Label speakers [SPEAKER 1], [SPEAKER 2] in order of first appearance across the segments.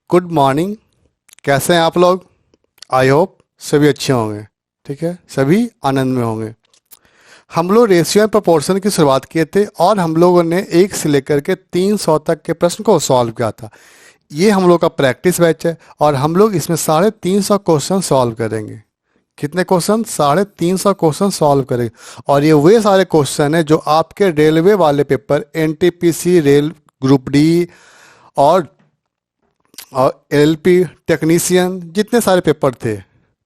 [SPEAKER 1] Good morning. कैसे हैं आप लोग? आई होप सभी अच्छे होंगे। ठीक है, सभी आनंद में होंगे। हम लोग रेशियो एंड प्रोपोर्शन की शुरुआत किए थे और हम लोगों ने 1 से लेकर के 300 तक के प्रश्न को सॉल्व किया था। ये हम लोग का प्रैक्टिस बैच है और हम लोग इसमें 350 क्वेश्चन सॉल्व करेंगे। कितने क्वेश्चन? 350 क्वेश्चन सॉल्व करेंगे। और ये वे सारे क्वेश्चन हैं जो आपके रेलवे वाले paper, NTPC, rail group D और एलपी टेक्नीशियन, जितने सारे पेपर थे,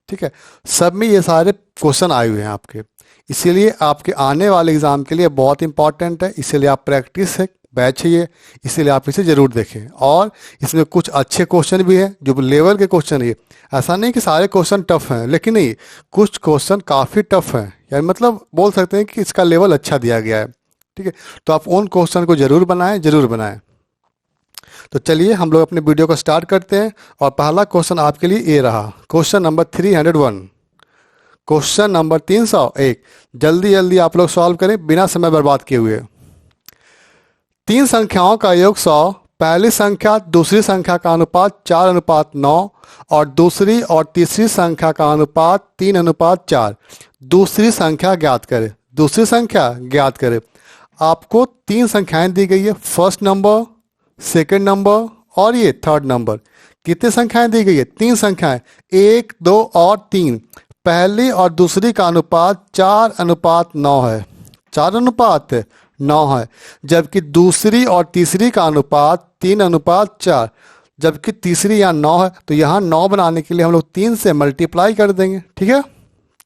[SPEAKER 1] ठीक है, सब में ये सारे क्वेश्चन आए हुए हैं आपके। इसीलिए आपके आने वाले एग्ज़ाम के लिए बहुत इंपॉर्टेंट है। इसीलिए आप प्रैक्टिस है बैच है ये, इसीलिए आप इसे ज़रूर देखें। और इसमें कुछ अच्छे क्वेश्चन भी हैं जो लेवल के क्वेश्चन है। ऐसा नहीं कि सारे क्वेश्चन टफ हैं, लेकिन नहीं, कुछ क्वेश्चन काफ़ी टफ हैं, यानी मतलब बोल सकते हैं कि इसका लेवल अच्छा दिया गया है। ठीक है, तो आप उन क्वेश्चन को ज़रूर बनाएं, ज़रूर बनाएं। तो चलिए हम लोग अपने वीडियो को स्टार्ट करते हैं। और पहला क्वेश्चन आपके लिए ये रहा, क्वेश्चन नंबर 301, क्वेश्चन नंबर 301। जल्दी जल्दी आप लोग सॉल्व करें बिना समय बर्बाद किए हुए। तीन संख्याओं का योग 100, पहली संख्या दूसरी संख्या का अनुपात 4:9 और दूसरी और तीसरी संख्या का अनुपात 3:4। दूसरी संख्या ज्ञात करें। दूसरी संख्या ज्ञात करें। आपको तीन संख्याएं दी गई है, फर्स्ट नंबर, सेकंड नंबर और ये थर्ड नंबर। कितनी संख्याएं दी गई है? तीन संख्याएं, 1, 2 और 3। पहली और दूसरी का अनुपात 4:9 है, 4:9 है। जबकि दूसरी और तीसरी का अनुपात 3:4। जबकि तीसरी यहाँ 9 है, तो यहाँ 9 बनाने के लिए हम लोग 3 से मल्टीप्लाई कर देंगे। ठीक है,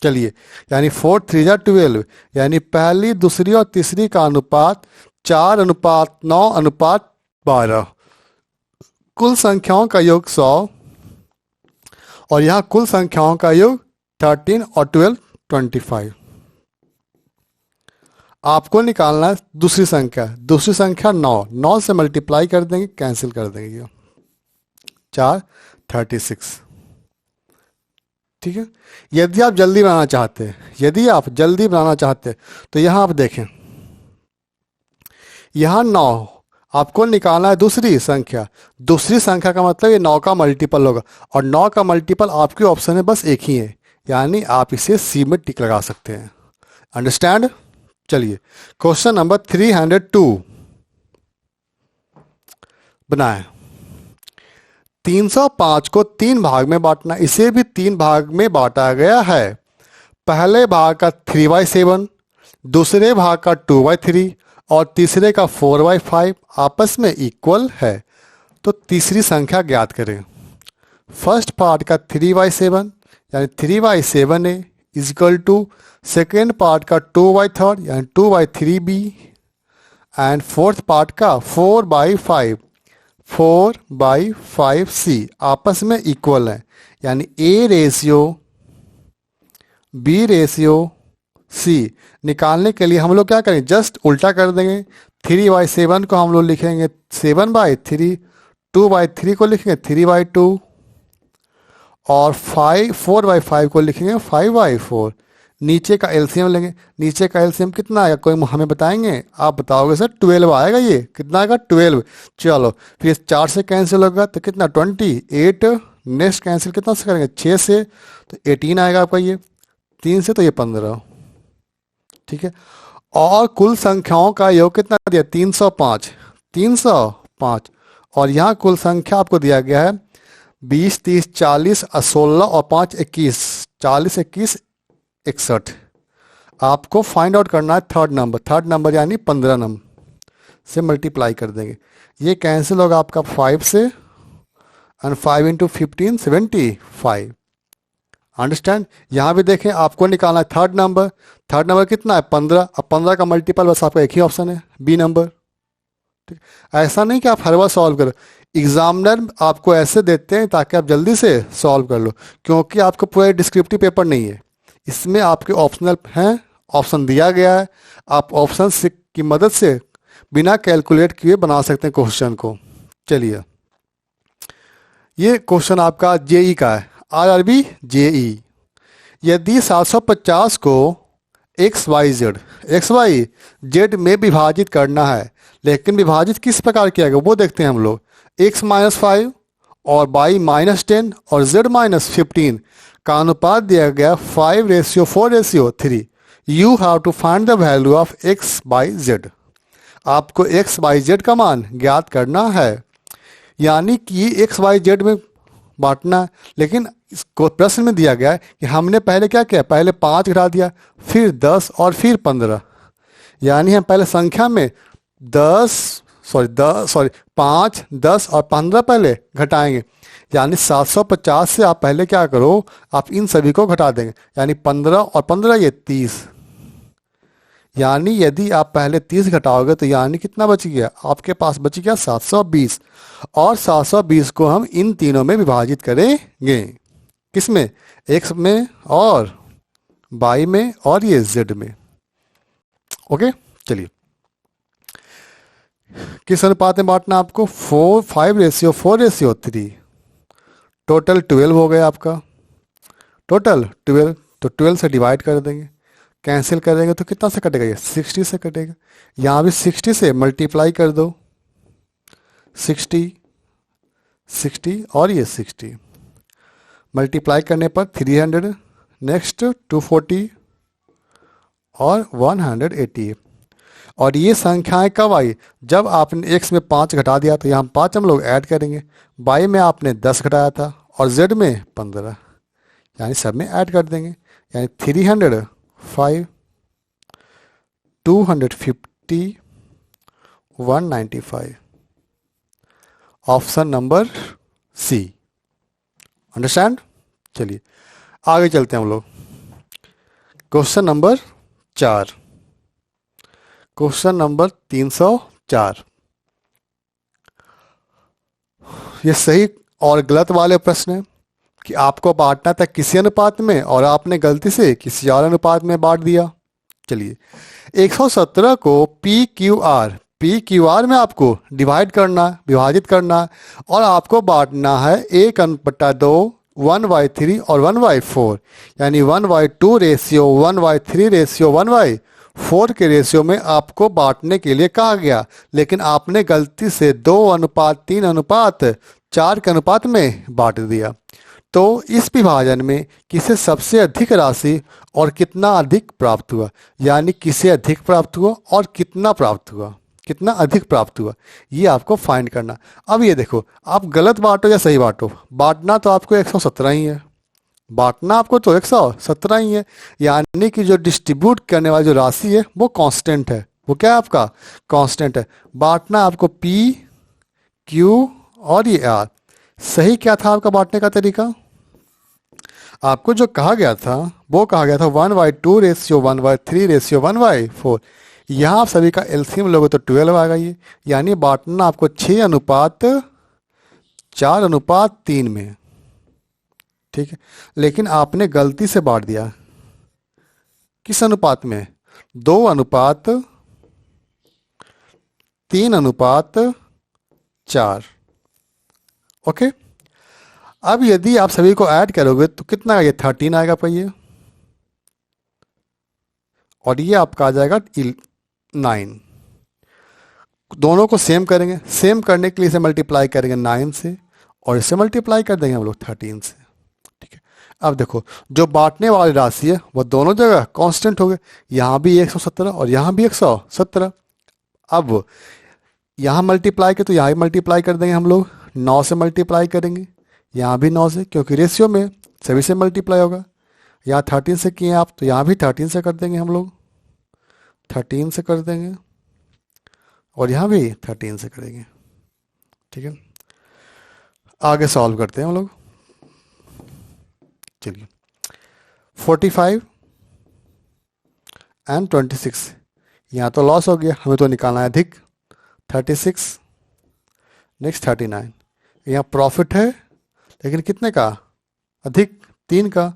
[SPEAKER 1] चलिए, यानी 4 3 12, यानी पहली, दूसरी और तीसरी का अनुपात 4:9:12। कुल संख्याओं का योग 100 और यहाँ कुल संख्याओं का योग 13 और 12 25। आपको निकालना है दूसरी संख्या। दूसरी संख्या 9 से मल्टीप्लाई कर देंगे, कैंसिल कर देंगे, ये 4 36। ठीक है, यदि आप जल्दी बनाना चाहते हैं, यदि आप जल्दी बनाना चाहते हैं तो यहाँ आप देखें, यहाँ 9 आपको निकालना है दूसरी संख्या। दूसरी संख्या का मतलब ये 9 का मल्टीपल होगा और 9 का मल्टीपल आपके ऑप्शन में बस एक ही है, यानी आप इसे सी में टिक लगा सकते हैं। अंडरस्टैंड? चलिए, क्वेश्चन नंबर 302 बनाएं। 305 को 3 भाग में बांटना। इसे भी 3 भाग में बांटा गया है। पहले भाग का 3/7, दूसरे भाग का 2/3 और तीसरे का 4/5 आपस में इक्वल है। तो तीसरी संख्या ज्ञात करें। फर्स्ट पार्ट का 3/7 यानी 3/7 A is equal to second part का 2/3 यानी 2/3b एंड फोर्थ पार्ट का 4/5 आपस में इक्वल है, यानी A ratio B ratio C निकालने के लिए हम लोग क्या करें? जस्ट उल्टा कर देंगे। 3/7 को हम लोग लिखेंगे 7/3, 2/3 को लिखेंगे 3/2 और 4/5 को लिखेंगे 5/4। नीचे का एलसीएम लेंगे। नीचे का एलसीएम कितना आएगा? कोई हमें बताएंगे? आप बताओगे सर 12 आएगा। ये कितना आएगा? 12। चलो, फिर 4 से कैंसिल होगा तो कितना? 28। नेक्स्ट कैंसिल कितना से करेंगे? 6 से, तो 18 आएगा आपका। ये 3 से तो ये 15। ठीक है, और कुल संख्याओं का योग कितना दिया? 305। 305 और यहाँ कुल संख्या आपको दिया गया है 20, 30, 40, 16 और 5 21, 40, 21, 61। आपको फाइंड आउट करना है थर्ड नंबर। थर्ड नंबर यानी 15 नंबर से मल्टीप्लाई कर देंगे। ये कैंसिल होगा आपका 5 से, एंड 5 × 15 75। अंडरस्टैंड? यहाँ भी देखें, आपको निकालना है थर्ड नंबर। थर्ड नंबर कितना है? 15। अब 15 का मल्टीपल बस आपका एक ही ऑप्शन है, बी नंबर। ठीक, ऐसा नहीं कि आप हर बार सॉल्व करो। एग्जामिनर आपको ऐसे देते हैं ताकि आप जल्दी से सॉल्व कर लो, क्योंकि आपको पूरा डिस्क्रिप्टिव पेपर नहीं है, इसमें आपके ऑप्शनल हैं, ऑप्शन दिया गया है। आप ऑप्शन की मदद से बिना कैलकुलेट किए बना सकते हैं क्वेश्चन को। चलिए, ये क्वेश्चन आपका जेई का है, आरआरबी जेई। यदि 750 को XYZ में विभाजित करना है, लेकिन विभाजित किस प्रकार किया गया वो देखते हैं हम लोग। X-5 और y -10 और z -15 का अनुपात दिया गया 5:4:3। You have to find the value of x by z। आपको x बाई z का मान ज्ञात करना है, यानी कि x बाई z में बांटना है। लेकिन इसको प्रश्न में दिया गया है कि हमने पहले क्या किया, पहले 5 घटा दिया, फिर 10 और फिर 15, यानी हम पहले संख्या में 5, 10 और 15 पहले घटाएंगे, यानी 750 से आप पहले क्या करो, आप इन सभी को घटा देंगे, यानी 15 और 15 ये 30, यानी यदि आप पहले 30 घटाओगे तो यानी कितना बच गया, आपके पास बच गया 720। और 720 को हम इन तीनों में विभाजित करेंगे, किसमें, x में और y में और ये z में। ओके, चलिए किस अनुपात में बांटना आपको, 5:4:3। टोटल 12 हो गया आपका, टोटल 12, तो 12 से डिवाइड कर देंगे, कैंसिल करेंगे तो कितना से कटेगा, ये 60 से कटेगा। यहाँ भी 60 से मल्टीप्लाई कर दो, 60 60 और ये 60, मल्टीप्लाई करने पर 300, नेक्स्ट 240 और 180। और ये संख्याएं कब आई, जब आपने x में 5 घटा दिया, तो यहाँ 5 हम लोग ऐड करेंगे, y में आपने 10 घटाया था और z में 15, यानी सब में ऐड कर देंगे, यानी 305, 250, 195। Option number C, understand. चलिए आगे चलते हैं हम लोग, क्वेश्चन नंबर 4, क्वेश्चन नंबर 304। ये सही और गलत वाले प्रश्न है कि आपको बांटना था किसी अनुपात में और आपने गलती से किसी और अनुपात में बांट दिया। चलिए 117 को पी क्यू आर में आपको डिवाइड करना, विभाजित करना, और आपको बांटना है 1/2, 1/3 और 1/4, यानी 1/2 रेशियो 1/3 रेशियो 1/4 के रेशियो में आपको बांटने के लिए कहा गया, लेकिन आपने गलती से 2:3:4 के अनुपात में बांट दिया। तो इस विभाजन में किसे सबसे अधिक राशि और कितना अधिक प्राप्त हुआ, यानी किसे अधिक प्राप्त हुआ और कितना प्राप्त हुआ, कितना अधिक प्राप्त हुआ, ये आपको फाइंड करना। अब ये देखो, आप गलत बांटो या सही बांटो, बांटना तो आपको 117 ही है, बांटना आपको तो 117 ही है, यानी कि जो डिस्ट्रीब्यूट करने वाली जो राशि है वो कांस्टेंट है। वो क्या है आपका, कांस्टेंट है। बांटना आपको पी क्यू और ये आर। सही क्या था आपका बांटने का तरीका, आपको जो कहा गया था वो कहा गया था 1/2 रेशियो 1/3 रेशियो 1/4। यहाँ आप सभी का एलसीएम लोगे तो 12 आ गई, यानी बांटना आपको 6:4:3 में, ठीक है। लेकिन आपने गलती से बांट दिया, किस अनुपात में, 2:3:4। ओके, अब यदि आप सभी को ऐड करोगे तो कितना, ये 13 आएगा आपका ये, और ये आपका आ जाएगा 9। दोनों को सेम करेंगे, सेम करने के लिए इसे मल्टीप्लाई करेंगे 9 से और इसे मल्टीप्लाई कर देंगे हम लोग 13 से, ठीक है। अब देखो जो बांटने वाली राशि है वो दोनों जगह कांस्टेंट हो गए, यहाँ भी 117 और यहाँ भी 117। अब यहाँ मल्टीप्लाई के तो यहाँ भी मल्टीप्लाई कर देंगे हम लोग, 9 से मल्टीप्लाई करेंगे, यहाँ भी 9 से, क्योंकि रेशियो में सभी से मल्टीप्लाई होगा। यहाँ 13 से किए आप तो यहाँ भी 13 से कर देंगे हम लोग, 13 से कर देंगे और यहाँ भी 13 से करेंगे, ठीक है। आगे सॉल्व करते हैं हम लोग। चलिए 45 और 26, यहाँ तो लॉस हो गया, हमें तो निकालना है अधिक, 36, नेक्स्ट 39। यहाँ प्रॉफिट है लेकिन कितने का, अधिक, 3 का,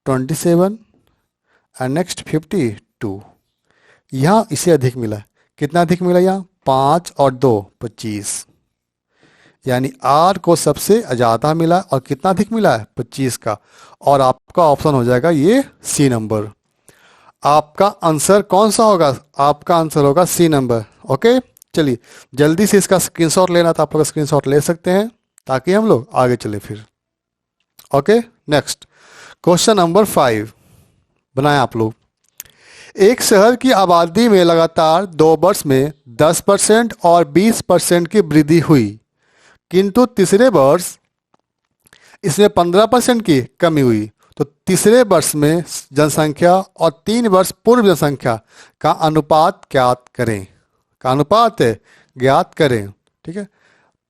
[SPEAKER 1] 27 और नेक्स्ट 52। यहाँ इसे अधिक मिला, कितना अधिक मिला, यहाँ 5 और 2 25, यानी आर को सबसे ज़्यादा मिला और कितना अधिक मिला है, 25 का। और आपका ऑप्शन हो जाएगा ये सी नंबर। आपका आंसर कौन सा होगा, आपका आंसर होगा सी नंबर। ओके, चलिए जल्दी से इसका स्क्रीनशॉट लेना था, आप लोग स्क्रीनशॉट ले सकते हैं। ताकि हम लोग आगे चले फिर। ओके, नेक्स्ट क्वेश्चन नंबर 5 बनाएं आप लोग। एक शहर की आबादी में लगातार 2 वर्ष में 10% और 20% की वृद्धि हुई, किंतु तीसरे वर्ष इसमें 15% की कमी हुई। तो तीसरे वर्ष में जनसंख्या और 3 वर्ष पूर्व जनसंख्या का अनुपात ज्ञात करें। का अनुपात ज्ञात करें। ठीक है,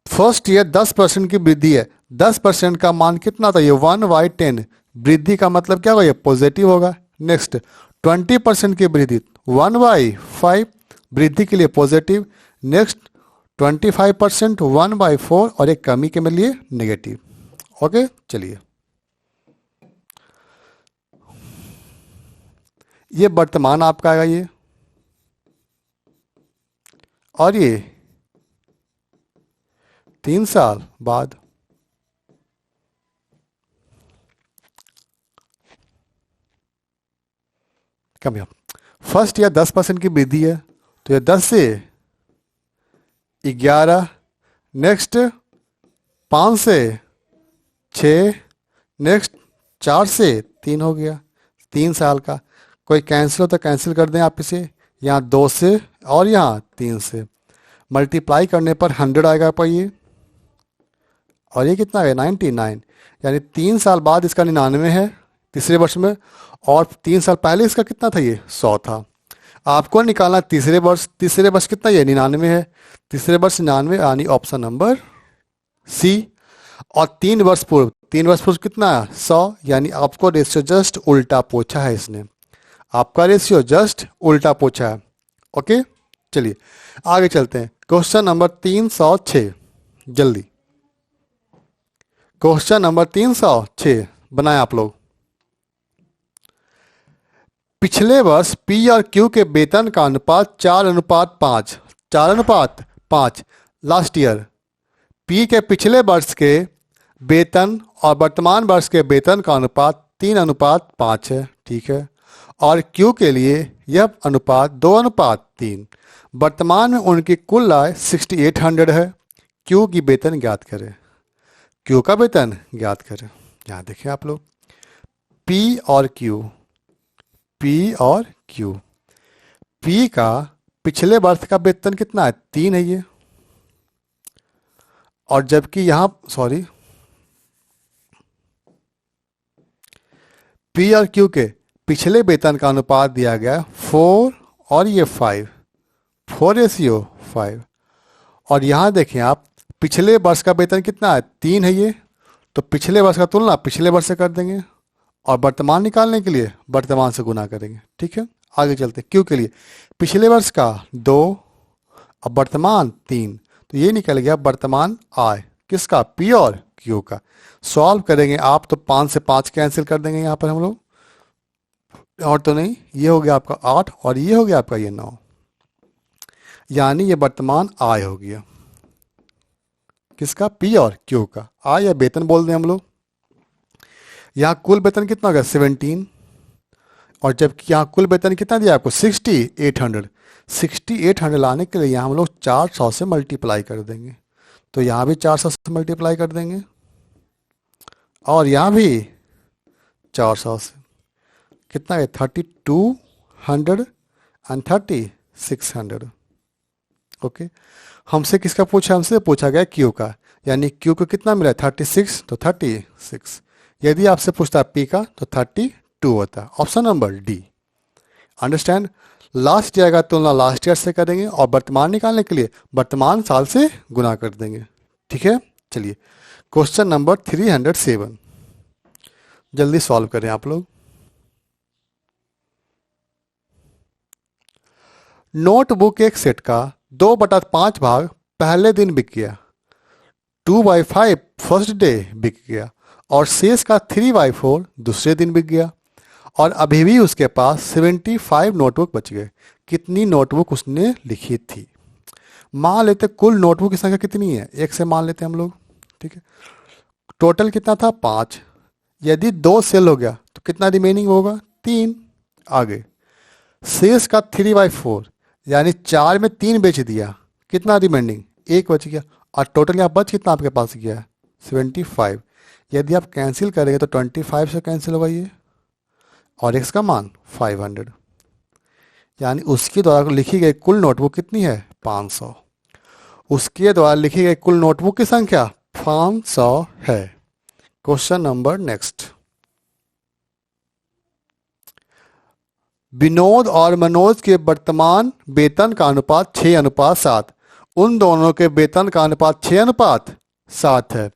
[SPEAKER 1] फर्स्ट ईयर 10% की वृद्धि है, 10% का मान कितना था, ये 1/10। वृद्धि का मतलब क्या होगा, ये पॉजिटिव होगा। नेक्स्ट 20% की वृद्धि 1/5, वृद्धि के लिए पॉजिटिव। नेक्स्ट 25% 1/4 और एक कमी के लिए नेगेटिव। ओके, चलिए ये वर्तमान आपका आएगा ये, और ये 3 साल बाद। कम फर्स्ट ईयर 10% की वृद्धि है, तो ये 10 से 11, नेक्स्ट 5 से 6, नेक्स्ट 4 से 3 हो गया, 3 साल का। कोई कैंसिल हो तो कैंसिल कर दें आप इसे, यहाँ 2 से और यहाँ 3 से मल्टीप्लाई करने पर 100 आएगा पर ये, और ये कितना है 99, यानी 3 साल बाद इसका 99 है तीसरे वर्ष में, और 3 साल पहले इसका कितना था, ये 100 था। आपको निकालना तीसरे वर्ष कितना, ये 99 है, तीसरे वर्ष 99 यानी ऑप्शन नंबर सी। और 3 वर्ष पूर्व कितना है 100, यानी आपको रेशियो जस्ट उल्टा पूछा है इसने, आपका रेशियो जस्ट उल्टा पूछा है। ओके, चलिए आगे चलते हैं। क्वेश्चन नंबर 306, जल्दी क्वेश्चन नंबर 306 बनाए आप लोग। पिछले वर्ष पी और क्यू के वेतन का अनुपात 4:5, 4:5। लास्ट ईयर पी के पिछले वर्ष के वेतन और वर्तमान वर्ष के वेतन का अनुपात 3:5 है, ठीक है। और क्यू के लिए यह अनुपात 2:3। वर्तमान में उनकी कुल आय 6800 है। क्यू की वेतन ज्ञात करें, क्यू का वेतन ज्ञात करें। यहाँ देखिए आप लोग, पी और क्यू, पी का पिछले वर्ष का वेतन कितना है 3 है ये, और जबकि यहाँ पी और क्यू के पिछले वेतन का अनुपात दिया गया 4 और ये 5, 4:5। और यहाँ देखें आप, पिछले वर्ष का वेतन कितना है 3 है ये, तो पिछले वर्ष का तुलना पिछले वर्ष से कर देंगे, और वर्तमान निकालने के लिए वर्तमान से गुना करेंगे। ठीक है, आगे चलते हैं। क्यू के लिए पिछले वर्ष का 2 और वर्तमान 3, तो ये निकल गया वर्तमान आय किसका, पी और क्यू का। सॉल्व करेंगे आप तो 5 से 5 कैंसिल कर देंगे यहाँ पर हम लोग, और तो नहीं, ये हो गया आपका 8 और ये हो गया आपका ये 9, यानी ये वर्तमान आय हो गया किसका, पी और क्यू का। आय या वेतन बोल दें हम लोग। यहाँ कुल वेतन कितना हो गया 17, और जबकि यहाँ कुल वेतन कितना दिया आपको 6800। 6800 लाने के लिए यहाँ हम लोग 400 से मल्टीप्लाई कर देंगे, तो यहाँ भी 400 से मल्टीप्लाई कर देंगे, और यहाँ भी 400 से, कितना है 3200 एंड 3600। ओके, हमसे किसका पूछा, हमसे पूछा गया क्यू का, यानी क्यू को कितना मिला 36, तो 36। यदि आपसे पूछता है पी का तो 32 होता है, option number D. Understand, last year का तुलना लास्ट ईयर से करेंगे, और वर्तमान निकालने के लिए वर्तमान साल से गुना कर देंगे। ठीक है, चलिए क्वेश्चन नंबर 307 जल्दी सॉल्व करें आप लोग। नोटबुक एक सेट का 2/5 भाग पहले दिन बिक गया, 2/5 फर्स्ट डे बिक गया, और शेष का 3/4 दूसरे दिन बिक गया, और अभी भी उसके पास 75 नोटबुक बच गए। कितनी नोटबुक उसने लिखी थी। मान लेते कुल नोटबुक की संख्या कितनी है, 1 से मान लेते हम लोग। ठीक है, टोटल कितना था 5, यदि 2 सेल हो गया तो कितना रिमेनिंग होगा 3। आगे शेष का 3/4, यानी 4 में 3 बेच दिया, कितना रिमेनिंग 1 बच गया, और टोटल यहाँ बच कितना आपके पास गया 75। यदि आप कैंसिल करेंगे तो 25 से कैंसिल होगा ये, और एक्स का मान 500, यानी उसके द्वारा लिखी गई कुल नोटबुक कितनी है? 500। उसके द्वारा लिखी गई कुल नोटबुक की संख्या 500 है। Question number next. विनोद और मनोज के वर्तमान वेतन का अनुपात 6:7। उन दोनों के वेतन का अनुपात 6:7 है।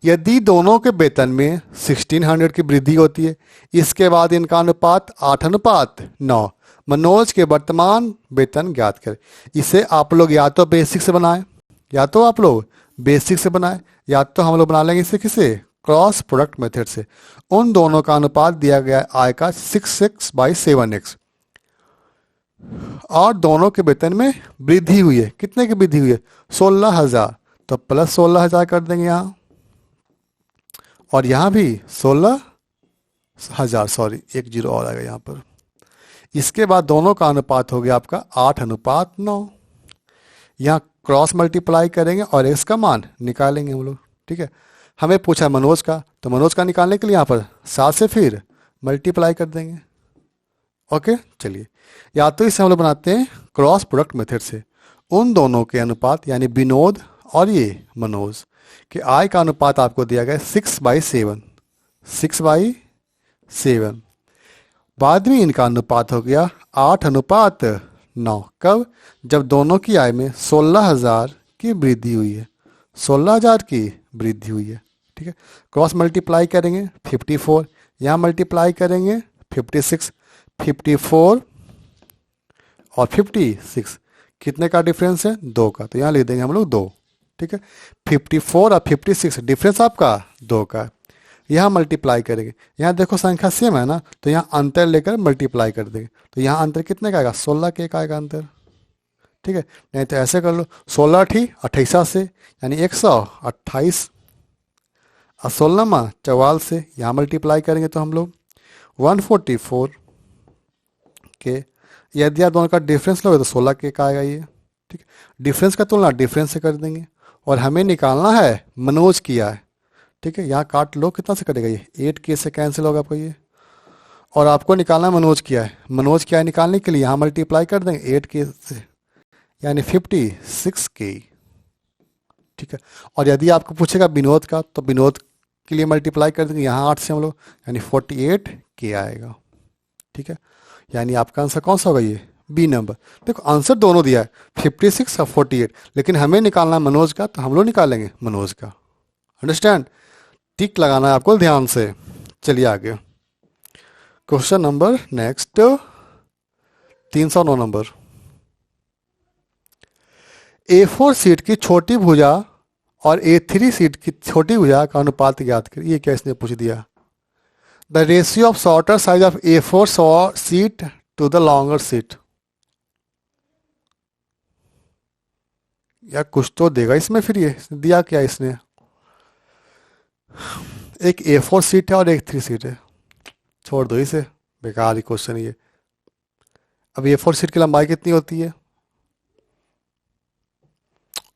[SPEAKER 1] यदि दोनों के वेतन में 1600 की वृद्धि होती है, इसके बाद इनका अनुपात 8:9। मनोज के वर्तमान वेतन ज्ञात करें। इसे आप लोग या तो बेसिक से बनाएं, या तो आप लोग बेसिक से बनाएं, या तो हम लोग बना लेंगे इसे किसे? क्रॉस प्रोडक्ट मेथड से। उन दोनों का अनुपात दिया गया है आय का 6x/7x, और दोनों के वेतन में वृद्धि हुई है। कितने की वृद्धि हुई है? 16,000। तो प्लस 16,000 कर देंगे यहाँ, और यहाँ भी 16,000, सॉरी एक जीरो और आएगा यहाँ पर। इसके बाद दोनों का अनुपात हो गया आपका 8:9। यहाँ क्रॉस मल्टीप्लाई करेंगे और एक्स का मान निकालेंगे हम लोग। ठीक है, हमें पूछा मनोज का, तो मनोज का निकालने के लिए यहाँ पर 7 से फिर मल्टीप्लाई कर देंगे। ओके, चलिए, या तो इसे हम लोग बनाते हैं क्रॉस प्रोडक्ट मेथड से। उन दोनों के अनुपात यानी विनोद और ये मनोज के आय का अनुपात आपको दिया गया 6/7, 6/7। बाद में इनका अनुपात हो गया 8:9। कब? जब दोनों की आय में 16,000 की वृद्धि हुई है, 16,000 की वृद्धि हुई है। ठीक है, क्रॉस मल्टीप्लाई करेंगे 54, यहाँ मल्टीप्लाई करेंगे 56, 54 और 56 कितने का डिफरेंस है? 2 का, तो यहाँ लिख देंगे हम लोग 2। ठीक है, 54 और 56 डिफरेंस आपका 2 का। यहाँ मल्टीप्लाई करेंगे, यहाँ देखो संख्या सेम है ना, तो यहाँ अंतर लेकर मल्टीप्लाई कर देंगे, तो यहाँ अंतर कितने का आएगा? 16 के का आएगा अंतर। ठीक है, नहीं तो ऐसे कर लो, 16 28 से यानी 128, और 16 44 से यहाँ मल्टीप्लाई करेंगे तो हम लोग 144 के। यदि आप दोनों का डिफरेंस लोगे तो 16 के का आएगा ये। ठीक है, डिफरेंस का तुलना डिफरेंस से कर देंगे, और हमें निकालना है मनोज किया है। ठीक है, यहाँ काट लो, कितना से कटेगा ये? 8k से कैंसिल होगा आपको ये, और आपको निकालना है मनोज किया है। मनोज किया है निकालने के लिए यहाँ मल्टीप्लाई कर देंगे 8k से, यानी 56k। ठीक है, और यदि आपको पूछेगा विनोद का, तो विनोद के लिए मल्टीप्लाई कर देंगे यहाँ 8 से हम लोग, यानी 48k आएगा। ठीक है, यानी आपका आंसर कौन सा होगा? ये बी नंबर। देखो आंसर दोनों दिया है 56 और 48, लेकिन हमें निकालना है मनोज का, तो हम लोग निकालेंगे मनोज का। अंडरस्टैंड? टिक लगाना है आपको ध्यान से। चलिए आगे, question number next 309 number. A4 seat की छोटी भुजा और A3 सीट की छोटी भुजा का अनुपात ज्ञात करिए। ये क्या इसने पूछ दिया? The ratio of shorter size of A4 sheet to the longer sheet. या कुछ तो देगा इसमें, फिर ये दिया क्या इसने? एक A4 सीट है और एक 3 सीट है, छोड़ दो इसे, बेकार ही क्वेश्चन ये। अब A4 सीट की लंबाई कितनी होती है,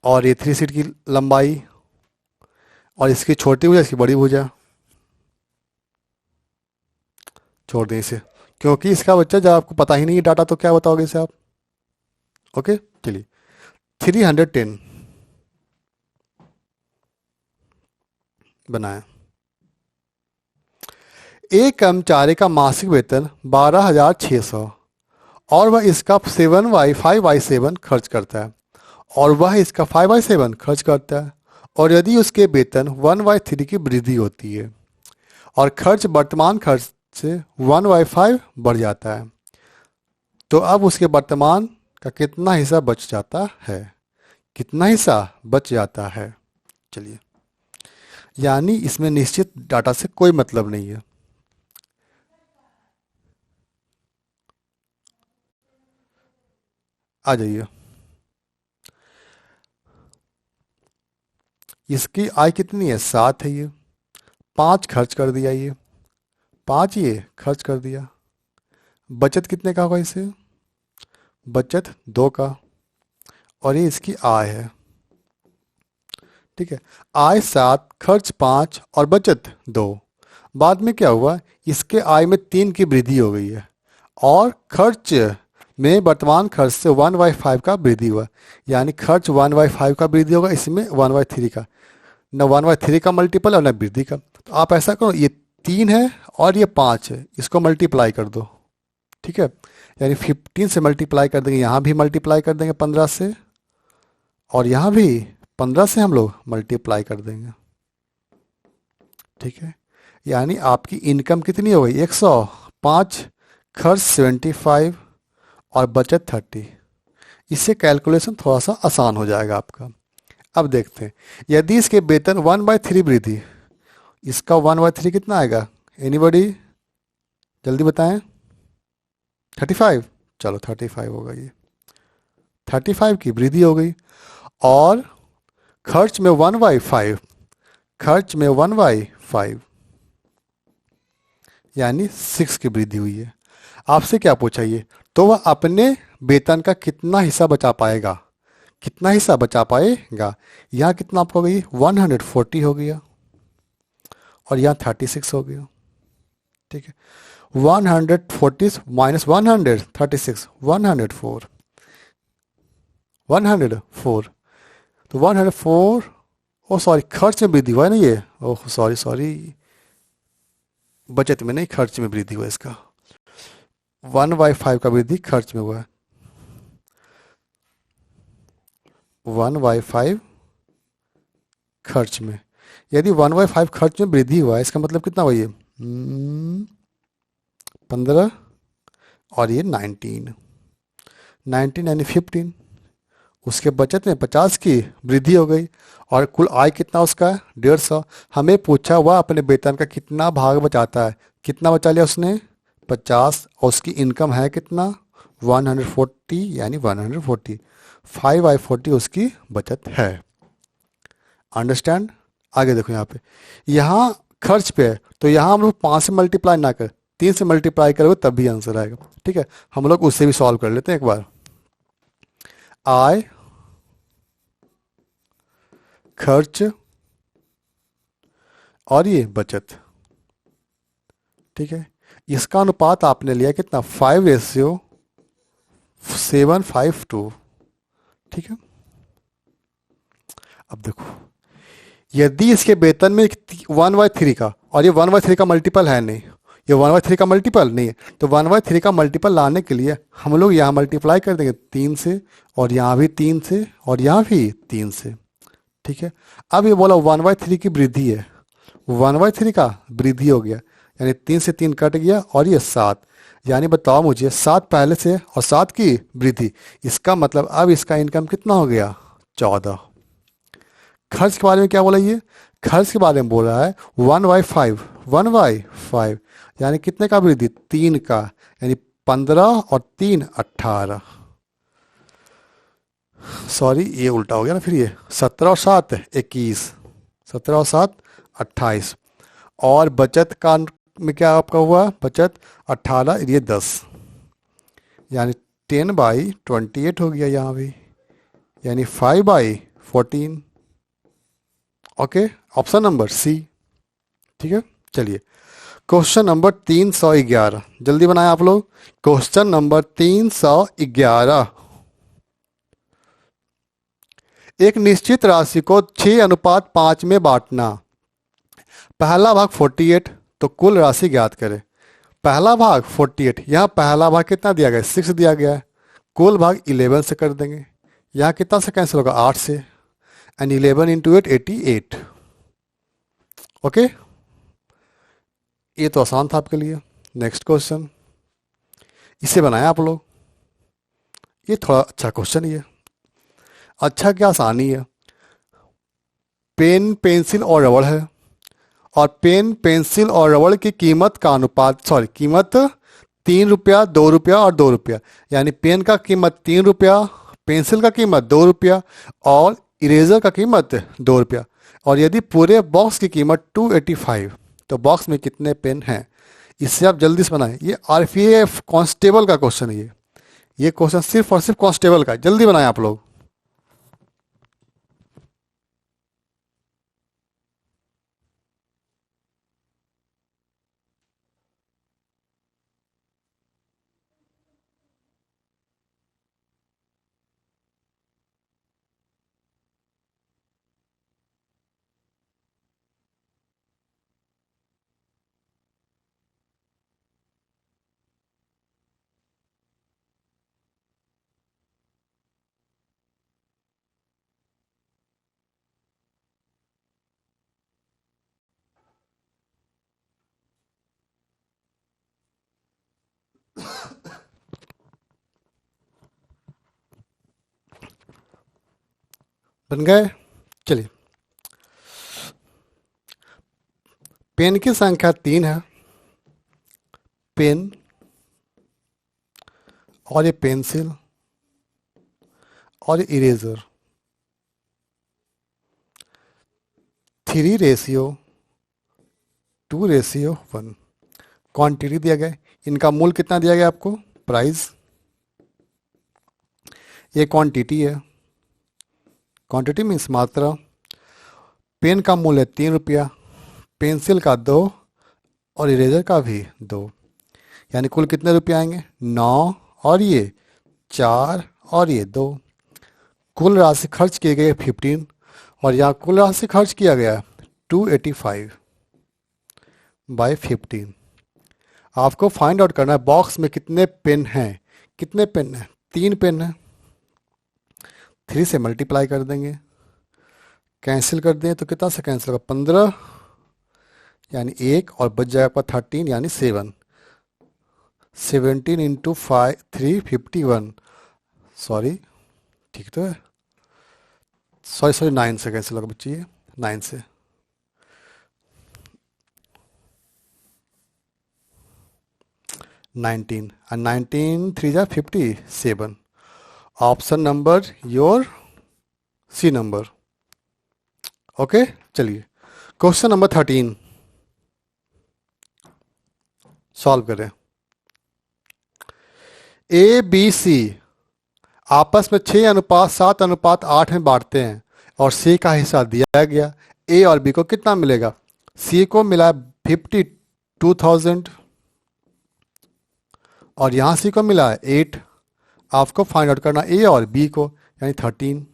[SPEAKER 1] और A3 सीट की लंबाई, और इसकी छोटी भुजा इसकी बड़ी भुजा, छोड़ दें इसे, क्योंकि इसका बच्चा जब आपको पता ही नहीं है डाटा तो क्या बताओगे इसे आप। ओके, चलिए 310 बनाया। एक कर्मचारी का मासिक वेतन 12,600, और वह इसका 5/7 खर्च करता है, और वह इसका 5/7 खर्च करता है, और यदि उसके वेतन 1/3 की वृद्धि होती है और खर्च वर्तमान खर्च से 1/5 बढ़ जाता है, तो अब उसके वर्तमान का कितना हिस्सा बच जाता है? कितना हिस्सा बच जाता है? चलिए, यानी इसमें निश्चित डाटा से कोई मतलब नहीं है। आ जाइए, इसकी आय कितनी है? 7 है, ये 5 खर्च कर दिया, ये 5 ये खर्च कर दिया। बचत कितने का होगा इसे? बचत 2 का, और ये इसकी आय है। ठीक है। आय 7, खर्च 5 और बचत 2। बाद में क्या हुआ, इसके आय में 3 की वृद्धि हो गई है और खर्च में वर्तमान खर्च से 1/5 का वृद्धि हुआ, यानी खर्च 1/5 का वृद्धि होगा, इसमें 1/3 का, न 1/3 का मल्टीपल और न वृद्धि का। तो आप ऐसा करो, ये 3 है और ये 5 है, इसको मल्टीप्लाई कर दो। ठीक है, यानी 15 से मल्टीप्लाई कर देंगे, यहाँ भी मल्टीप्लाई कर देंगे 15 से, और यहाँ भी 15 से हम लोग मल्टीप्लाई कर देंगे। ठीक है, यानी आपकी इनकम कितनी हो गई 105, खर्च 75 और बचत 30। इससे कैलकुलेशन थोड़ा सा आसान हो जाएगा आपका। अब देखते हैं, यदि इसके वेतन 1/3 वृद्धि, इसका 1/3 कितना आएगा, एनीबॉडी जल्दी बताएं। 35, चलो 35 होगा, ये 35 की वृद्धि हो गई। और खर्च में 1/5, खर्च में 1/5 यानी 6 की वृद्धि हुई है। आपसे क्या पूछा ये, तो वह अपने वेतन का कितना हिस्सा बचा पाएगा, कितना हिस्सा बचा पाएगा। यहाँ कितना आपको हो गई 140 हो गया और यहाँ 36 हो गया। ठीक है, 140 माइनस 136, 104, 104, तो 104, ओ सॉरी खर्च में वृद्धि हुआ है ना ये, ओह सॉरी सॉरी, बचत में नहीं, खर्च में वृद्धि हुआ इसका। 1/5 का वृद्धि खर्च में हुआ है, 1/5 खर्च में। यदि 1/5 खर्च में वृद्धि हुआ है, इसका मतलब कितना हुआ ये 15 और ये 19, 19 यानी 15। उसके बचत में 50 की वृद्धि हो गई और कुल आय कितना उसका 150। हमें पूछा वह अपने वेतन का कितना भाग बचाता है, कितना बचा लिया उसने 50, और उसकी इनकम है कितना 140, यानी 140, 5/40 उसकी बचत है। अंडरस्टैंड। आगे देखो यहाँ पे, यहाँ खर्च पे है तो यहाँ हम लोग 5 से मल्टीप्लाई ना कर 3 से मल्टीप्लाई करोगे तब भी आंसर आएगा। ठीक है, हम लोग उससे भी सॉल्व कर लेते हैं एक बार। आय, खर्च और ये बचत। ठीक है, इसका अनुपात आपने लिया कितना 5:752। ठीक है, अब देखो, यदि इसके वेतन में 1/3 का, और ये 1/3 का मल्टीपल है नहीं, ये 1/3 का मल्टीपल नहीं है, तो 1/3 का मल्टीपल लाने के लिए हम लोग यहाँ मल्टीप्लाई कर देंगे 3 से, और यहाँ भी 3 से, और यहाँ भी 3 से। ठीक है, अब ये बोला 1/3 की वृद्धि है, 1/3 का वृद्धि हो गया, यानी 3 से 3 कट गया और ये 7, यानी बताओ मुझे 7 पहले से और 7 की वृद्धि, इसका मतलब अब इसका इनकम कितना हो गया 14। खर्च के बारे में क्या बोला ये, खर्च के बारे में बोल रहा है 1/5, 1/5 यानी कितने का वृद्धि 3 का, यानी 15 और 3 18, सॉरी ये उल्टा हो गया ना, फिर ये 17 और 7 21, 17 और 7 28, और बचत का में क्या आपका हुआ बचत 18, ये 10, यानी 10/28 हो गया यहाँ भी, यानी 5/14। Okay, option number C. ठीक है, चलिए क्वेश्चन नंबर 311 जल्दी बनाए आप लोग। क्वेश्चन नंबर 311, एक निश्चित राशि को 6:5 में बांटना। पहला भाग 48, तो कुल राशि ज्ञात करें। पहला भाग 48, यहाँ पहला भाग कितना दिया गया 6 दिया गया है, कुल भाग 11 से कर देंगे, यहाँ कितना से कैंसिल होगा 8 से, एंड 11 इंटू 8 88। ओके, ये तो आसान था आपके लिए। नेक्स्ट क्वेश्चन, इसे बनाया आप लोग, ये थोड़ा अच्छा क्वेश्चन ही है, अच्छा क्या आसानी है। पेन पेंसिल और रबड़ है, और पेन पेंसिल और रबड़ की कीमत का अनुपात, सॉरी कीमत 3 रुपया 2 रुपया और 2 रुपया, यानी पेन का कीमत 3 रुपया, पेंसिल का कीमत 2 रुपया और इरेजर का कीमत 2 रुपया, और यदि पूरे बॉक्स की कीमत 285, तो बॉक्स में कितने पेन हैं। इससे आप जल्दी से बनाएं, ये आरपीएफ कांस्टेबल का क्वेश्चन है, ये क्वेश्चन सिर्फ और सिर्फ कांस्टेबल का, जल्दी बनाएं आप लोग। बन गए। चलिए, पेन की संख्या 3 है, पेन और ये पेंसिल और ये इरेजर, 3:2:1 क्वांटिटी दिया गया है। इनका मूल्य कितना दिया गया आपको, प्राइस। ये क्वांटिटी है, क्वांटिटी मीन्स मात्रा। पेन का मूल्य है 3 रुपया, पेंसिल का 2 और इरेजर का भी 2, यानी कुल कितने रुपये आएंगे, 9 और ये 4 और ये 2। कुल राशि खर्च किए गए 15 और यहाँ कुल राशि खर्च किया गया 285/15। आपको फाइंड आउट करना है बॉक्स में कितने पेन हैं। कितने पेन हैं, 3 पेन हैं। 3 से मल्टीप्लाई कर देंगे, कैंसिल कर दें तो कितना से कैंसिल होगा, 15 यानी 1 और बच जाएगा आपका 13 यानी 7। 17 इंटू 3 51, सॉरी ठीक तो है, सॉरी 9 से कैंसिल होगा बच्ची, 9 से। नाइनटीन 3 जा 57। Option number your C number. Okay, चलिए क्वेश्चन नंबर 13 सॉल्व करें। ए बी सी आपस में 6:7:8 में बांटते हैं और सी का हिस्सा दिया गया। ए और बी को कितना मिलेगा, सी को मिला 52,000 और यहाँ सी को मिला है 8। आपको फाइंड आउट करना ए और बी को, यानी 13,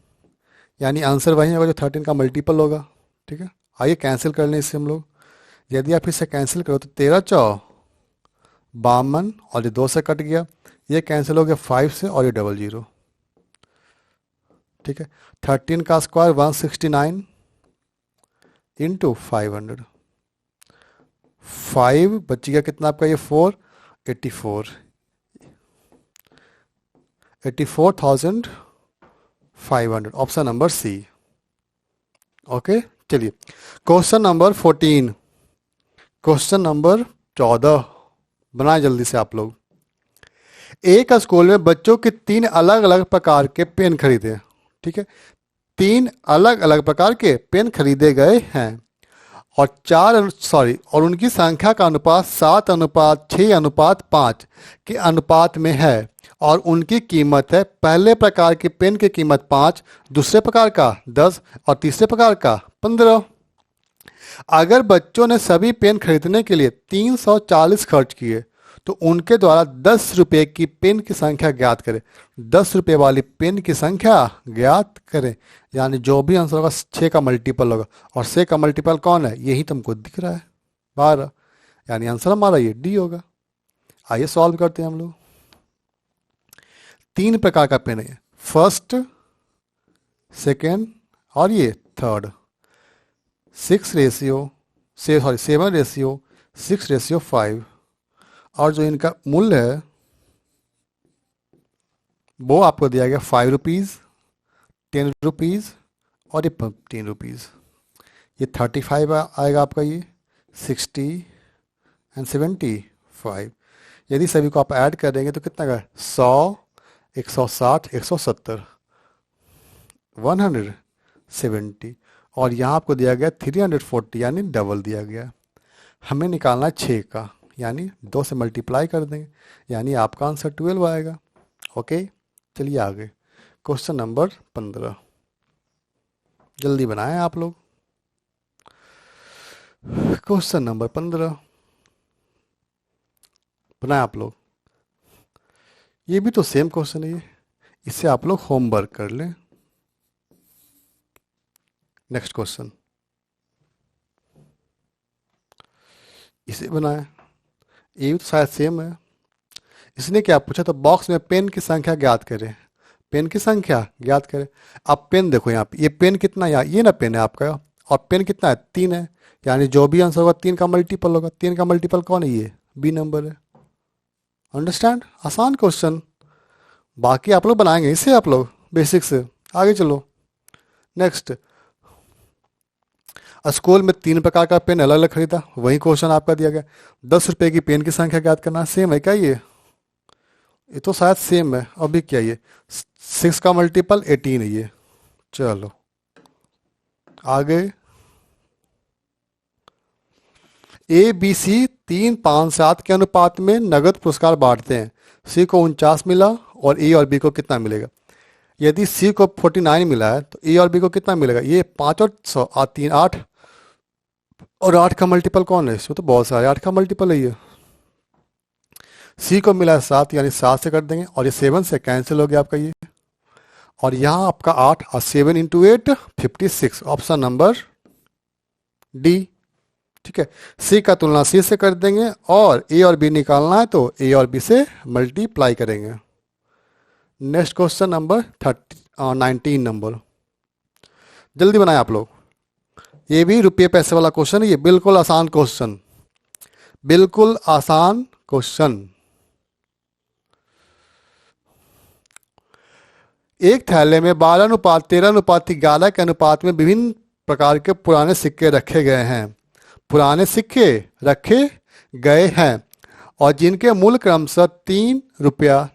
[SPEAKER 1] यानी आंसर वही होगा जो 13 का मल्टीपल होगा। ठीक है, आइए कैंसिल कर लें इससे हम लोग। यदि आप इसे कैंसिल करो तो 13×4 = 52 और ये 2 से कट गया, ये कैंसिल हो गया 5 से और ये 00। ठीक है, 13 का स्क्वायर 169 इंटू 500, 5 बच गया कितना आपका ये 4, 84,500, ऑप्शन नंबर सी। ओके, चलिए क्वेश्चन नंबर 14, क्वेश्चन नंबर 14 बनाए जल्दी से आप लोग। एक स्कूल में बच्चों के 3 अलग अलग प्रकार के पेन खरीदे। ठीक है, 3 अलग अलग प्रकार के पेन खरीदे गए हैं और और उनकी संख्या का अनुपात 7:6:5 के अनुपात में है और उनकी कीमत है, पहले प्रकार के पेन की कीमत 5, दूसरे प्रकार का 10 और तीसरे प्रकार का 15। अगर बच्चों ने सभी पेन खरीदने के लिए 340 खर्च किए तो उनके द्वारा 10 रुपये की पेन की संख्या ज्ञात करें। 10 रुपये वाली पेन की संख्या ज्ञात करें, यानी जो भी आंसर होगा 6 का मल्टीपल होगा और 6 का मल्टीपल कौन है, यही तुमको दिख रहा है 12, यानी आंसर हमारा ये डी होगा। आइए सॉल्व करते हैं हम लोग। 3 प्रकार का पेन है, फर्स्ट, सेकेंड और ये थर्ड। 7:6:5 और जो इनका मूल्य है वो आपको दिया गया 5 रुपीज़, 10 रुपीज़ और ये 15 रुपीज़। ये 35 आएगा आपका, ये 60 एंड 75। यदि सभी को आप ऐड करेंगे तो कितना का 100, 160, 170, 170 और यहाँ आपको दिया गया 340, यानी डबल दिया गया। हमें निकालना है 6 का, यानी 2 से मल्टीप्लाई कर देंगे, यानी आपका आंसर 12 आएगा। ओके, चलिए आगे क्वेश्चन नंबर 15 जल्दी बनाएं आप लोग। क्वेश्चन नंबर 15 बनाएं आप लोग। ये भी तो सेम क्वेश्चन है, इससे आप लोग होमवर्क कर लें। नेक्स्ट क्वेश्चन इसे बनाएं, ये भी तो शायद सेम है। इसने क्या पूछा, तो बॉक्स में पेन की संख्या ज्ञात करें। पेन की संख्या ज्ञात करें। आप पेन देखो यहाँ पे, ये पेन कितना, यहाँ ये ना पेन है आपका, और पेन कितना है 3 है, यानी जो भी आंसर होगा 3 का मल्टीपल होगा। 3 का मल्टीपल कौन है, ये बी नंबर है। अंडरस्टैंड, आसान क्वेश्चन। बाकी आप लोग बनाएंगे इसे, आप लोग बेसिक से आगे चलो। नेक्स्ट, स्कूल में 3 प्रकार का पेन अलग अलग खरीदा, वही क्वेश्चन आपका दिया गया। 10 रुपए की पेन की संख्या ज्ञात करना, सेम है क्या ये तो शायद सेम है। अभी क्या ये 6 का मल्टीपल 18 है ये। चलो आगे, ए बी सी 3, 5, 7 के अनुपात में नगद पुरस्कार बांटते हैं। सी को 49 मिला और ए और बी को कितना मिलेगा? यदि सी को 49 मिला है तो ए और बी को कितना मिलेगा? ये 5 और 100 3 8, और 8 का मल्टीपल कौन है? इसमें तो बहुत सारे 8 का मल्टीपल है ये। सी को मिला है 7, यानी 7 से कर देंगे और ये 7 से कैंसिल हो गया आपका ये। और यहाँ आपका 8 और 7 इंटू 8 56, ऑप्शन नंबर डी। ठीक है, सी का तुलना सी से कर देंगे और ए और बी निकालना है तो ए और बी से मल्टीप्लाई करेंगे। नेक्स्ट क्वेश्चन नंबर 19 नंबर, जल्दी बनाए आप लोग। ये भी रुपये पैसे वाला क्वेश्चन है, ये बिल्कुल आसान क्वेश्चन, बिल्कुल आसान क्वेश्चन। एक थैले में 12:13:11 के अनुपात में विभिन्न प्रकार के पुराने सिक्के रखे गए हैं। पुराने सिक्के रखे गए हैं और जिनके मूल्य क्रमशः 3 रुपया,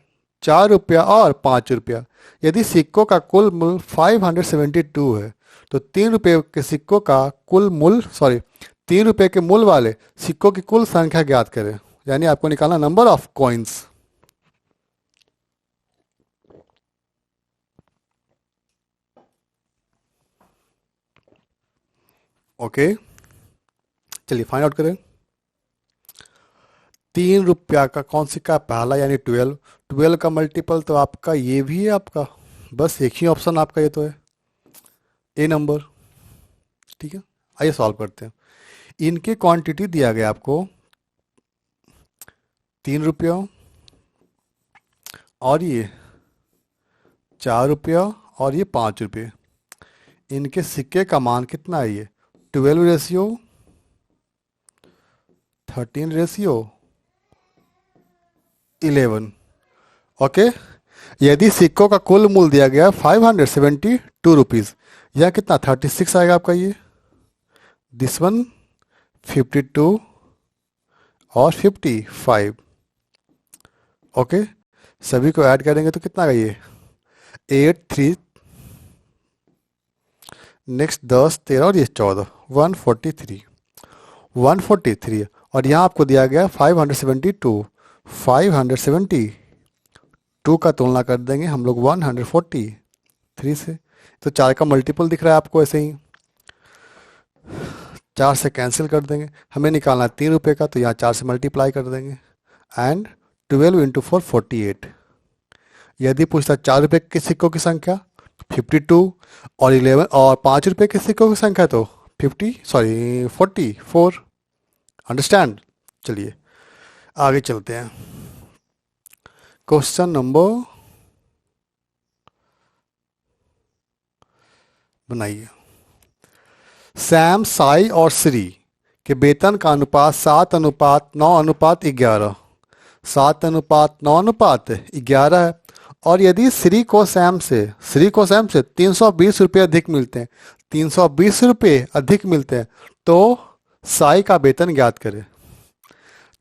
[SPEAKER 1] 4 रुपया और 5 रुपया। यदि सिक्कों का कुल मूल्य 572 है तो 3 रुपये के सिक्कों का कुल मूल्य 3 रुपये के मूल्य वाले सिक्कों की कुल संख्या ज्ञात करें। यानी आपको निकालना नंबर ऑफ कॉइन्स। ओके, चलिए फाइंड आउट करें। 3 रुपया का कौन सिक्का? पहला यानी 12। 12 का मल्टीपल तो आपका ये भी है आपका, बस एक ही ऑप्शन आपका ये तो है, ए नंबर। ठीक है, आइए सॉल्व करते हैं। इनकी क्वांटिटी दिया गया आपको 3 रुपया और ये 4 रुपया और ये 5 रुपये। इनके सिक्के का मान कितना है? ये 12 रेशियो 13 रेशियो 11। ओके, यदि सिक्कों का कुल मूल्य दिया गया 572 रुपीज़, यह कितना 36 आएगा आपका ये, दिस वन 52 और 55। ओके, सभी को ऐड करेंगे तो कितना आएगा ये 8 3, नेक्स्ट 10 13 और ये 14, 143 और यहाँ आपको दिया गया 572 का तुलना कर देंगे हम लोग 143 से। तो 4 का मल्टीपल दिख रहा है आपको, ऐसे ही 4 से कैंसिल कर देंगे। हमें निकालना है 3 रुपये का, तो यहाँ 4 से मल्टीप्लाई कर देंगे एंड 12 इंटू 4 48। यदि पूछता 4 रुपये के सिक्कों की संख्या 52 और 11 और 5 रुपये के सिक्कों की संख्या तो 44। अंडरस्टैंड? चलिए आगे चलते हैं। क्वेश्चन नंबर बनाइए। सैम, साई और श्री के वेतन का अनुपात 7:9:11, 7:9:11 है। और यदि श्री को सैम से 320 रुपये अधिक मिलते हैं, 320 रुपये अधिक मिलते हैं, तो साई का वेतन ज्ञात करें।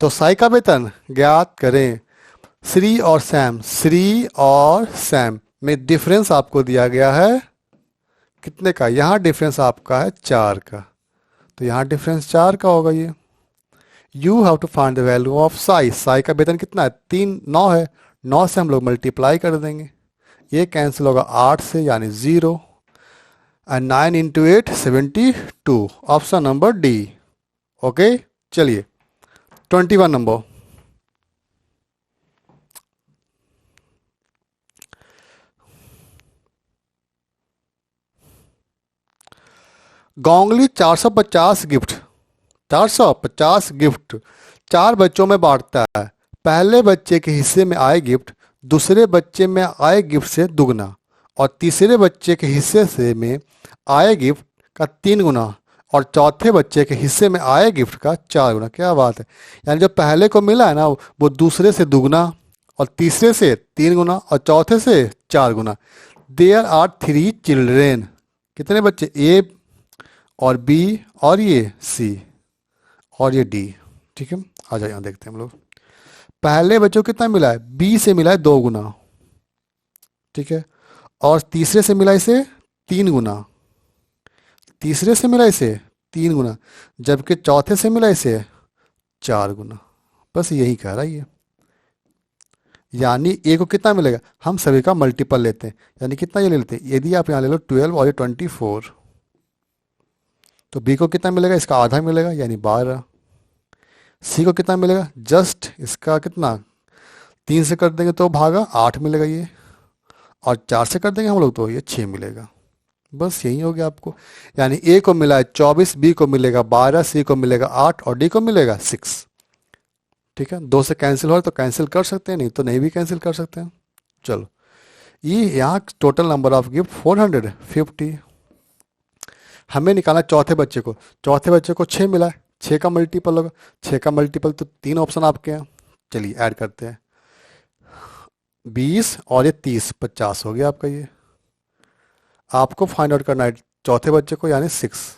[SPEAKER 1] तो साई का वेतन ज्ञात करें। श्री और सैम में डिफरेंस आपको दिया गया है कितने का? यहाँ डिफरेंस आपका है 4 का, तो यहाँ डिफरेंस 4 का होगा ये। You have to find the value of psi. Psi का वेतन कितना है? 9 है, 9 से हम लोग मल्टीप्लाई कर देंगे, ये कैंसिल होगा 8 से यानी 0 and 9 into 8 72, option number D. Okay, चलिए 21 नंबर। गोंगली 450 गिफ्ट 4 बच्चों में बांटता है। पहले बच्चे के हिस्से में आए गिफ्ट दूसरे बच्चे में आए गिफ्ट से दुगना और तीसरे बच्चे के हिस्से से में आए गिफ्ट का 3 गुना और चौथे बच्चे के हिस्से में आए गिफ्ट का 4 गुना। क्या बात है! यानी जो पहले को मिला है ना वो दूसरे से दुगना और तीसरे से 3 गुना और चौथे से 4 गुना। देयर आर 3 चिल्ड्रेन, कितने बच्चे, ए और बी और ये सी और ये डी। ठीक है, आ जाओ यहाँ देखते हैं हम लोग। पहले बच्चों को कितना मिला है, बी से मिला है 2 गुना, ठीक है, और तीसरे से मिला इसे 3 गुना, तीसरे से मिला इसे 3 गुना, जबकि चौथे से मिला इसे 4 गुना। बस यही कह रहा है ये। यानी ए को कितना मिलेगा, हम सभी का मल्टीपल लेते हैं, यानी कितना ये ले लेते हैं, यदि आप यहाँ ले लो 12 और ये 24, तो बी को कितना मिलेगा, इसका आधा मिलेगा यानी 12। सी को कितना मिलेगा, जस्ट इसका कितना, 3 से कर देंगे तो भागा 8 मिलेगा ये, और 4 से कर देंगे हम लोग तो ये 6 मिलेगा। बस यही हो गया आपको। यानी ए को मिला है 24, बी को मिलेगा 12, सी को मिलेगा 8 और डी को मिलेगा 6। ठीक है, 2 से कैंसिल हो तो कैंसिल कर सकते हैं, नहीं तो नहीं भी कैंसिल कर सकते हैं। चलो, ये यहाँ टोटल नंबर ऑफ गिफ्ट 450। हमें निकालना चौथे बच्चे को, चौथे बच्चे को 6 मिला है, 6 का मल्टीपल होगा, 6 का मल्टीपल तो 3 ऑप्शन आपके हैं। चलिए ऐड करते हैं, 20 और ये 30, 50 हो गया आपका ये। आपको फाइंड आउट करना है चौथे बच्चे को, यानी 6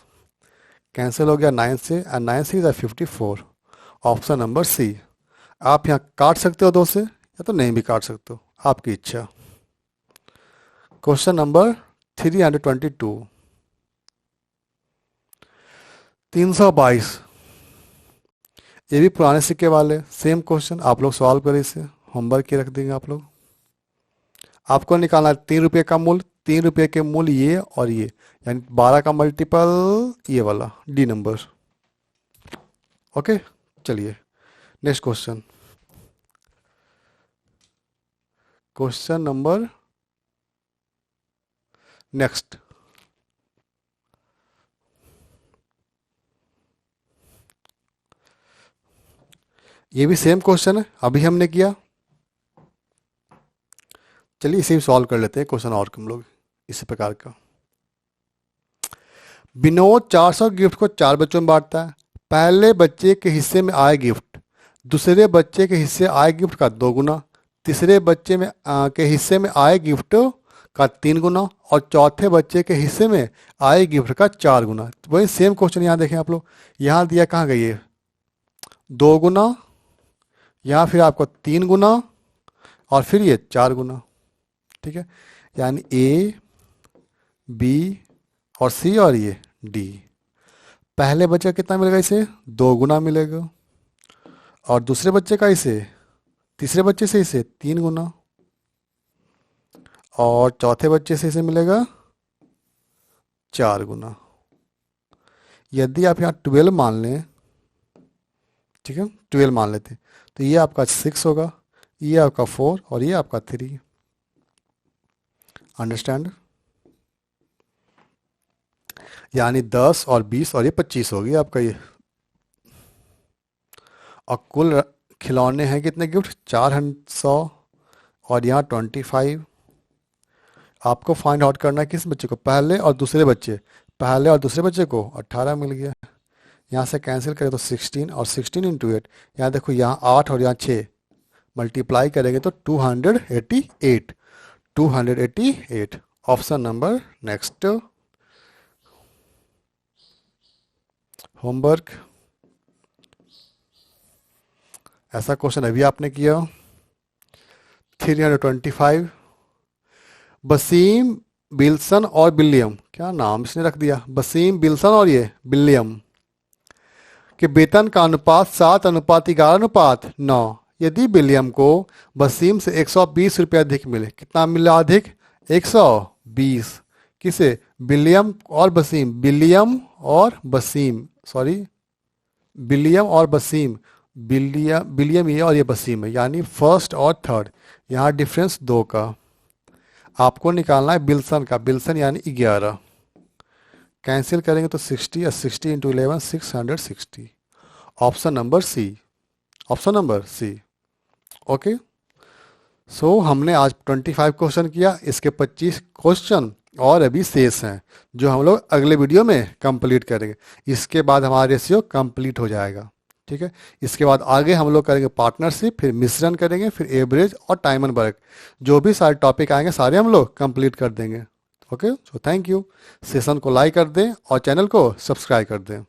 [SPEAKER 1] कैंसिल हो गया 9 से, एंड 9 से 54, ऑप्शन नंबर सी। आप यहाँ काट सकते हो 2 से, या तो नहीं भी काट सकते हो, आपकी इच्छा। क्वेश्चन नंबर 322, 322, ये भी पुराने सिक्के वाले सेम क्वेश्चन। आप लोग सॉल्व करें, इसे होमवर्क के रख देंगे आप लोग। आपको निकालना है 3 रुपये का मूल्य, 3 रुपये के मूल्य ये और ये, यानी 12 का मल्टीपल ये वाला डी नंबर। ओके, चलिए next question, question number next. ये भी सेम क्वेश्चन है, अभी हमने किया। चलिए इसे भी सॉल्व कर लेते हैं क्वेश्चन और हम लोग इसी प्रकार का। विनोद 400 गिफ्ट को 4 बच्चों में बांटता है। पहले बच्चे के हिस्से में आए गिफ्ट दूसरे बच्चे के हिस्से आए गिफ्ट का 2 गुना, तीसरे बच्चे में के हिस्से में आए गिफ्ट का 3 गुना, और चौथे बच्चे के हिस्से में आए गिफ्ट का 4 गुना। वही सेम क्वेश्चन यहाँ देखें आप लोग, यहाँ दिया कहाँ गई है 2 गुना, यहाँ फिर आपको 3 गुना, और फिर ये 4 गुना। ठीक है, यानी ए बी और सी और ये डी। पहले बच्चे का कितना मिलेगा, इसे 2 गुना मिलेगा, और दूसरे बच्चे का इसे, तीसरे बच्चे से इसे 3 गुना, और चौथे बच्चे से इसे मिलेगा 4 गुना। यदि आप यहाँ 12 मान लें, ठीक है 12 मान लेते हैं, तो ये आपका 6 होगा, ये आपका 4 और ये आपका 3। अंडरस्टैंड? यानी 10 और 20 और ये 25 होगी आपका ये। और कुल खिलौने हैं कितने गिफ्ट, 400 और यहाँ 25। आपको फाइंड आउट करना है किस बच्चे को, पहले और दूसरे बच्चे, पहले और दूसरे बच्चे को 18 मिल गया। यहाँ से कैंसिल करें तो 16, और 16 इंटू 8, यहाँ देखो यहाँ 8 और यहाँ 6 मल्टीप्लाई करेंगे तो 288, 288। Option number next. होमवर्क, ऐसा क्वेश्चन अभी आपने किया। 325, बसीम बिल्सन और विलियम, क्या नाम इसने रख दिया, बसीम बिल्सन और ये विलियम के वेतन का अनुपात 7:11:9। यदि विलियम को बसीम से 120 रुपये अधिक मिले, कितना मिला अधिक, 120। किसे, विलियम और बसीम, विलियम और बसीम, सॉरी विलियम और बसीम, विलियम ये और ये बसीम है, यानी फर्स्ट और थर्ड, यहाँ डिफरेंस 2 का। आपको निकालना है बिल्सन का, बिल्सन यानी 11। कैंसिल करेंगे तो 60, और 60 into 11 660। Option number C, option number C. Okay, so हमने आज 25 क्वेश्चन किया, इसके 25 क्वेश्चन और अभी शेष हैं जो हम लोग अगले वीडियो में कंप्लीट करेंगे। इसके बाद हमारा रेशियो कंप्लीट हो जाएगा। ठीक है, इसके बाद आगे हम लोग करेंगे पार्टनरशिप, फिर मिश्रण करेंगे, फिर एवरेज और टाइम एंड वर्क। जो भी सारे टॉपिक आएंगे सारे हम लोग कंप्लीट कर देंगे। Okay, so thank you. Session को लाइक कर दें और चैनल को सब्सक्राइब कर दें।